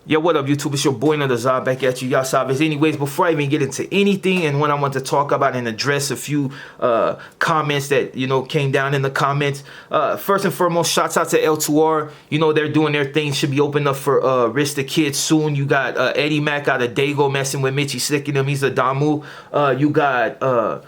Yo, what up, YouTube? It's your boy Nazar back at you, y'all savage. Anyways, before I even get into anything and what I want to talk about and address a few comments that, came down in the comments. First and foremost, shouts out to L2R. They're doing their thing. Should be opening up for Risk the Kid soon. You got Eddie Mack out of Dago messing with Mitchie, slicking him. He's a Damu. You got the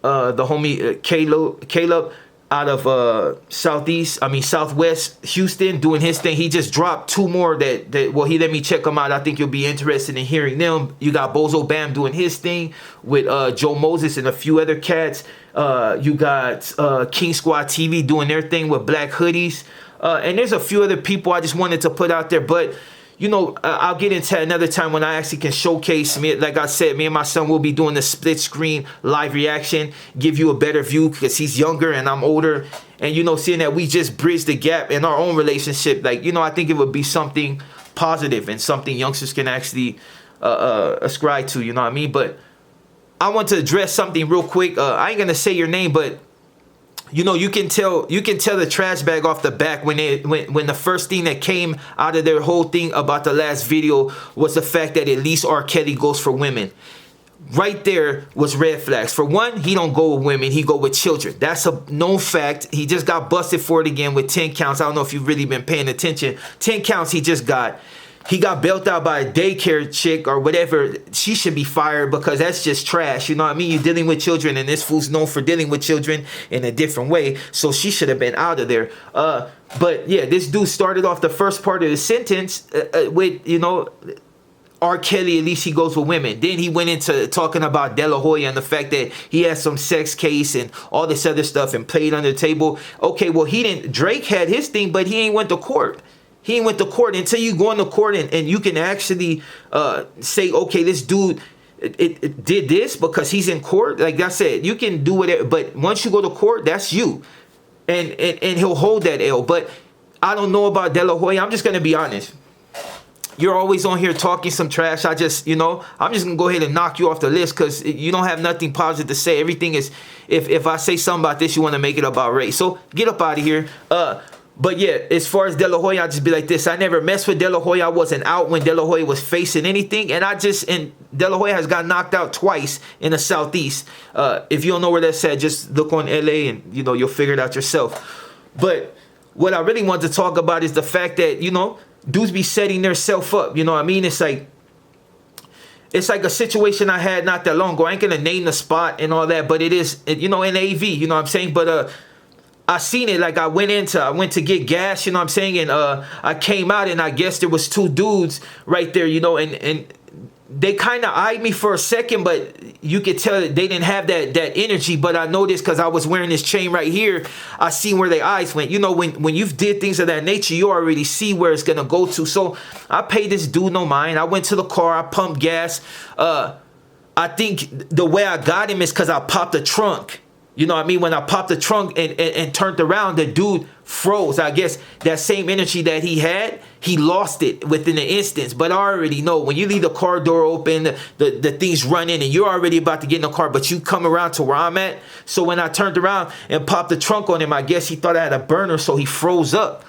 homie Caleb out of Southwest Houston doing his thing. He just dropped two more that he let me check them out. I think you'll be interested in hearing them. You got Bozo Bam doing his thing with Joe Moses and a few other cats. You got King Squad TV doing their thing with Black Hoodies. And there's a few other people I just wanted to put out there, but I'll get into that another time when I actually can showcase me. Like I said, me and my son will be doing the split screen live reaction, give you a better view because he's younger and I'm older. And, seeing that we just bridge the gap in our own relationship, like, I think it would be something positive and something youngsters can actually ascribe to, you know what I mean? But I want to address something real quick. I ain't going to say your name, but you can tell the trash bag off the back when the first thing that came out of their whole thing about the last video was the fact that at least R. Kelly goes for women. Right there was red flags. For one, he don't go with women, he go with children. That's a known fact. He just got busted for it again with 10 counts. I don't know if you've really been paying attention. 10 counts he just got. He got bailed out by a daycare chick or whatever. She should be fired because that's just trash. You know what I mean? You're dealing with children and this fool's known for dealing with children in a different way. So she should have been out of there. But yeah, this dude started off the first part of the sentence with, R. Kelly, at least he goes with women. Then he went into talking about De La Hoya and the fact that he had some sex case and all this other stuff and played under the table. Okay, well, Drake had his thing, but he ain't went to court. He ain't went to court. Until you go into court and you can actually say, okay, this dude it did this because he's in court. Like I said, you can do whatever. But once you go to court, that's you. And he'll hold that L. But I don't know about De La Hoya. I'm just going to be honest. You're always on here talking some trash. I'm just going to go ahead and knock you off the list because you don't have nothing positive to say. Everything is, if I say something about this, you want to make it about race. So get up out of here. But yeah, as far as De La Hoya, I'll just be like this. I never messed with De La Hoya. I wasn't out when De La Hoya was facing anything. And De La Hoya has got knocked out twice in the Southeast. If you don't know where that's at, just look on LA and, you'll figure it out yourself. But what I really want to talk about is the fact that, dudes be setting theirself up. You know what I mean? It's like a situation I had not that long ago. I ain't going to name the spot and all that, but it is, in AV, you know what I'm saying? But, I seen it. Like I went to get gas, you know what I'm saying? And I came out and I guess there was two dudes right there, and they kind of eyed me for a second, but you could tell that they didn't have that energy. But I noticed because I was wearing this chain right here, I seen where their eyes went. When you've did things of that nature, you already see where it's going to go to. So I paid this dude no mind. I went to the car, I pumped gas. I think the way I got him is because I popped the trunk. You know what I mean? When I popped the trunk and turned around, the dude froze. I guess that same energy that he had, he lost it within an instant. But I already know when you leave the car door open, the things run in and you're already about to get in the car, but you come around to where I'm at. So when I turned around and popped the trunk on him, I guess he thought I had a burner, so he froze up.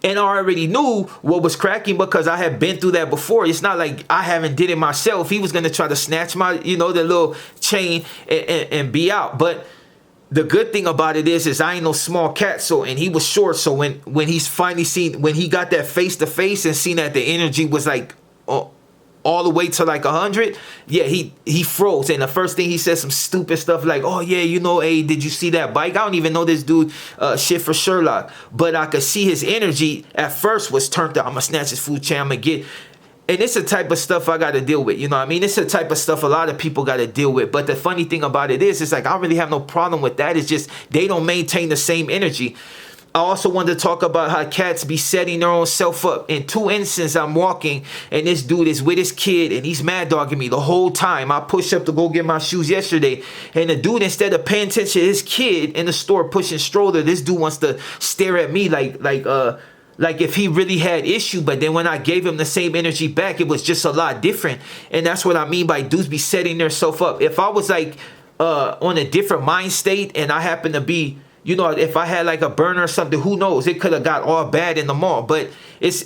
And I already knew what was cracking because I had been through that before. It's not like I haven't did it myself. He was going to try to snatch my, the little chain and be out. But the good thing about it is I ain't no small cat. And he was short. So when he's finally seen, when he got that face to face and seen that the energy was like all the way to like 100, yeah, he froze. And the first thing he said some stupid stuff like, oh yeah, hey, did you see that bike? I don't even know this dude shit for Sherlock, but I could see his energy at first was turned up. I'm gonna snatch his food chain, I'm gonna get. And it's the type of stuff I got to deal with. You know what I mean? It's the type of stuff a lot of people got to deal with. But the funny thing about it is, it's like I don't really have no problem with that. It's just they don't maintain the same energy. I also wanted to talk about how cats be setting their own self up. In two instances, I'm walking and this dude is with his kid and he's mad dogging me the whole time. I pushed up to go get my shoes yesterday and the dude, instead of paying attention to his kid in the store pushing stroller, this dude wants to stare at me like if he really had issue. But then when I gave him the same energy back, it was just a lot different. And that's what I mean by dudes be setting their self up. If I was like on a different mind state and I happen to be you know, if I had like a burner or something, who knows? It could have got all bad in the mall. But it's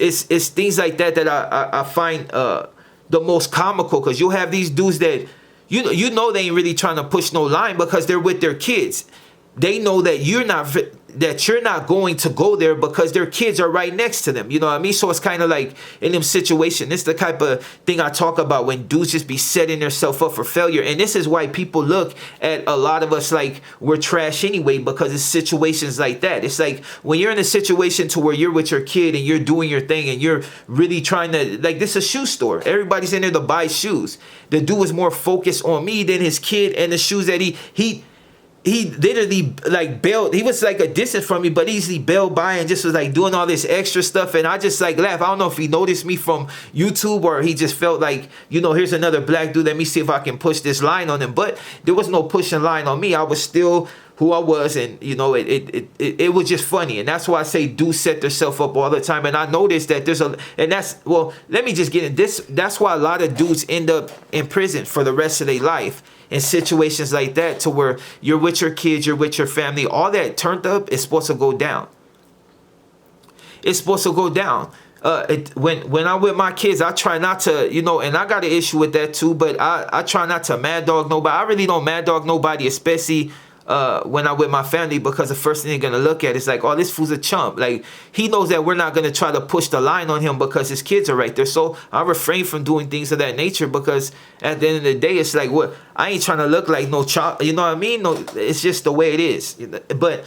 things like that that I find the most comical, because you'll have these dudes that you know they ain't really trying to push no line because they're with their kids. They know that you're not going to go there because their kids are right next to them. You know what I mean? So it's kind of like in them situation. It's the type of thing I talk about when dudes just be setting themselves up for failure. And this is why people look at a lot of us like we're trash anyway, because it's situations like that. It's like when you're in a situation to where you're with your kid and you're doing your thing and you're really trying to, like, this is a shoe store. Everybody's in there to buy shoes. The dude was more focused on me than his kid and the shoes that he literally like bailed. He was like a distance from me, but easily bailed by and just was like doing all this extra stuff. And I just like laugh. I don't know if he noticed me from YouTube or he just felt like, you know, here's another black dude. Let me see if I can push this line on him. But there was no pushing line on me. I was still who I was, and you know, it was just funny. And that's why I say do set themselves up all the time. And I noticed that let me just get in this. That's why a lot of dudes end up in prison for the rest of their life in situations like that, to where you're with your kids, you're with your family, all that turned up is supposed to go down. It's supposed to go down. When I'm with my kids, I try not to, you know, and I got an issue with that too, but I try not to mad dog nobody. I really don't mad dog nobody, especially when I'm with my family, because the first thing they're going to look at is like, oh, this fool's a chump. Like, he knows that we're not going to try to push the line on him because his kids are right there. So I refrain from doing things of that nature, because at the end of the day, it's like, what? I ain't trying to look like no chump. You know what I mean? No, it's just the way it is. But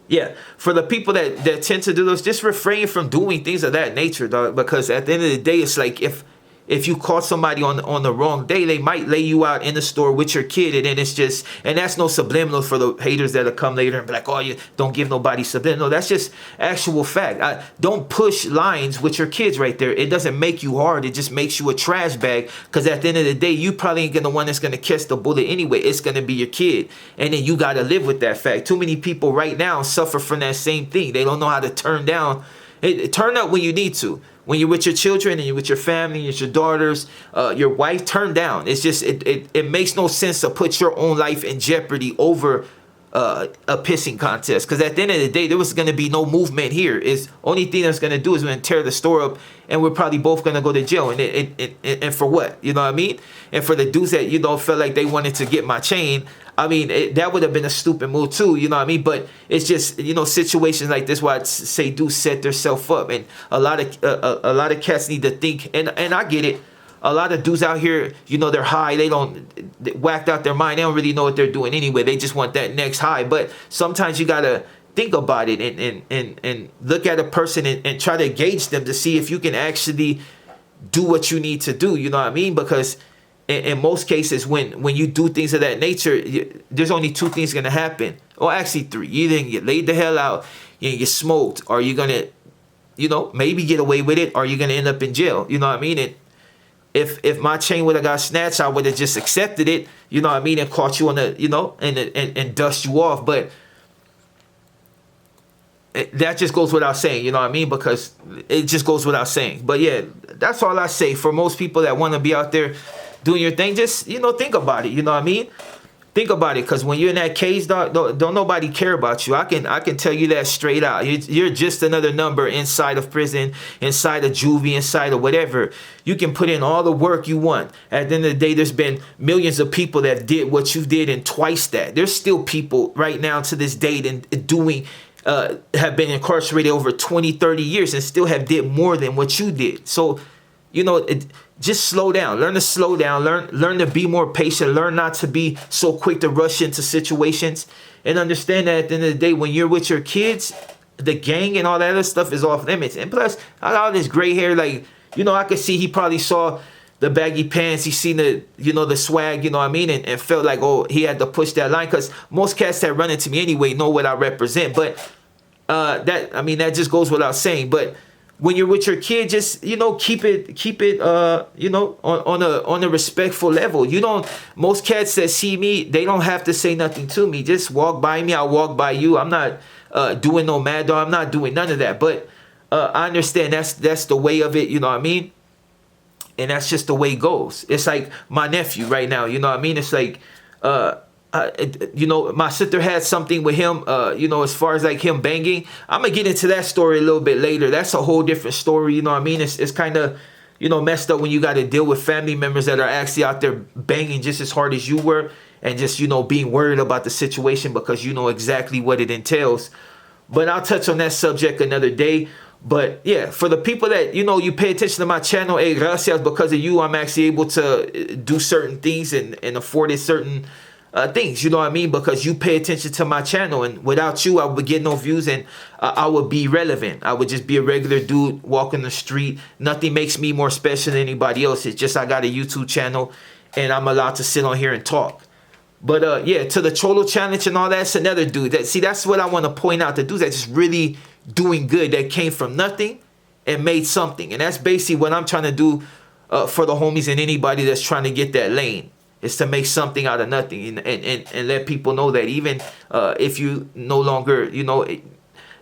yeah, for the people that tend to do those, just refrain from doing things of that nature, dog. Because at the end of the day, it's like, if you caught somebody on the wrong day, they might lay you out in the store with your kid, and then it's just, and that's no subliminal for the haters that'll come later and be like, oh, you don't give nobody subliminal. That's just actual fact. Don't push lines with your kids right there. It doesn't make you hard. It just makes you a trash bag, because at the end of the day, you probably ain't gonna the one that's gonna catch the bullet anyway. It's gonna be your kid, and then you gotta live with that fact. Too many people right now suffer from that same thing. They don't know how to turn down. Turn up when you need to. When you're with your children and you're with your family, your daughters, your wife, turn down. It's just, it makes no sense to put your own life in jeopardy over a pissing contest. Because at the end of the day, there was going to be no movement here. It's only thing that's going to do is going to tear the store up, and we're probably both going to go to jail. And for what? You know what I mean? And for the dudes that, you know, felt like they wanted to get my chain, I mean, that would have been a stupid move too, you know what I mean? But it's just, you know, situations like this why I say do set themselves up. And a lot of cats need to think, and I get it. A lot of dudes out here, you know, they're high. They whacked out their mind. They don't really know what they're doing anyway. They just want that next high. But sometimes you got to think about it and look at a person and try to gauge them to see if you can actually do what you need to do. You know what I mean? Because in most cases, when you do things of that nature, there's only two things going to happen. Or actually three. You either get laid the hell out, you get smoked, or you're going to, you know, maybe get away with it, or you're going to end up in jail. You know what I mean? And if my chain would have got snatched, I would have just accepted it, you know what I mean, and caught you on the, you know, and dust you off. But that just goes without saying, you know what I mean? Because it just goes without saying. But yeah, that's all I say. For most people that want to be out there doing your thing, just, you know, think about it, you know what I mean? Think about it, because when you're in that cage, dog, don't nobody care about you. I can tell you that straight out. You're just another number inside of prison, inside of juvie, inside of whatever. You can put in all the work you want. At the end of the day, there's been millions of people that did what you did and twice that. There's still people right now to this date and doing, have been incarcerated over 20, 30 years and still have did more than what you did. So, you know, just slow down. Learn to slow down. Learn to be more patient. Learn not to be so quick to rush into situations. And understand that at the end of the day, when you're with your kids, the gang and all that other stuff is off limits. And plus, I got all this gray hair. Like, you know, I could see he probably saw the baggy pants. He seen the, you know, the swag, you know what I mean? And felt like, oh, he had to push that line. Because most cats that run into me anyway know what I represent. But that just goes without saying. But when you're with your kid, just, you know, keep it, you know, on a respectful level. You don't, most cats that see me, they don't have to say nothing to me. Just walk by me, I'll walk by you. I'm not doing no mad dog. I'm not doing none of that. But I understand that's the way of it, you know what I mean? And that's just the way it goes. It's like my nephew right now, you know what I mean? It's like, you know, my sister had something with him, you know, as far as like him banging. I'm gonna get into that story a little bit later. That's a whole different story, you know what I mean? It's kind of, you know, messed up when you got to deal with family members that are actually out there banging just as hard as you were, and just, you know, being worried about the situation because you know exactly what it entails. But I'll touch on that subject another day. But yeah, for the people that, you know, you pay attention to my channel, hey, gracias, because of you, I'm actually able to do certain things and afford certain things, you know what I mean? Because you pay attention to my channel, and without you, I would get no views, and I would be irrelevant. I would just be a regular dude walking the street. Nothing makes me more special than anybody else. It's just I got a YouTube channel, and I'm allowed to sit on here and talk. But yeah, to the Cholo challenge and all that, it's another dude. That's what I want to point out. The dudes that just really doing good, that came from nothing and made something. And that's basically what I'm trying to do for the homies and anybody that's trying to get that lane. Is to make something out of nothing, and let people know that even if you no longer, you know,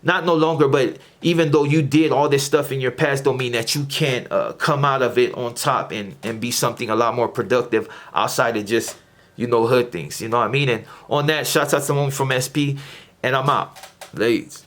not no longer, but even though you did all this stuff in your past, don't mean that you can't come out of it on top and be something a lot more productive outside of just, you know, hood things. You know what I mean? And on that, shouts out to the homie from SP, and I'm out. Ladies.